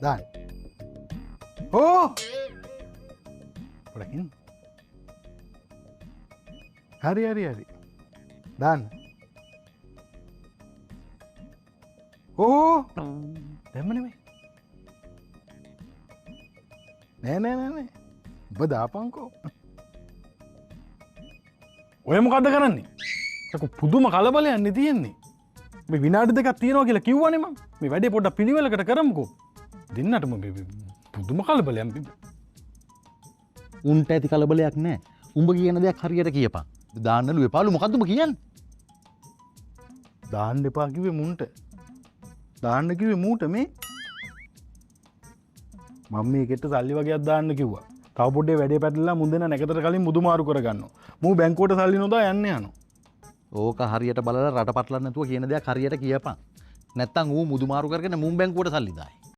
දාන්න. ඕ පොඩකින්. හරි හරි හරි. දාන්න. ඕ දැම්ම නෙමෙයි. නෑ නෑ නෑ නෑ. ඔබ දාපන්කෝ. ඔය මොකද්ද කරන්නේ? ඒක පුදුම කලබලයක් නේ තියෙන්නේ. මේ විනාඩි දෙකක් තියනවා කියලා කිව්වනේ මං. මේ වැඩේ පොඩ්ඩක් පිළිවෙලකට කරමුකෝ. දෙන්නටම පුදුම කලබලයක්. උන්ට ඇති කලබලයක් නෑ. උඹ කියන දෙයක් හරියට කියපන්. දාන්නලු එපාලු මොකද්ද උඹ කියන්නේ? දාන්න එපා කිව්වේ මුන්ට. දාන්න කිව්වේ මූට මේ. මම මේකට සල්ලි වගේක් දාන්න කිව්වා. තව පොඩ්ඩේ වැඩේ පැටලලා මුන් දෙන නැකතට කලින් මුදු මාරු කරගන්නවා. මූ බැංකුවට සල්ලි නොදා යන්න යනවා. ඕක හරියට බලලා රට පටලන්න නැතුව කියන දෙයක් හරියට කියපන්. නැත්තම් ඌ මුදු මාරු කරගෙන මුන් බැංකුවට සල්ලි දායි.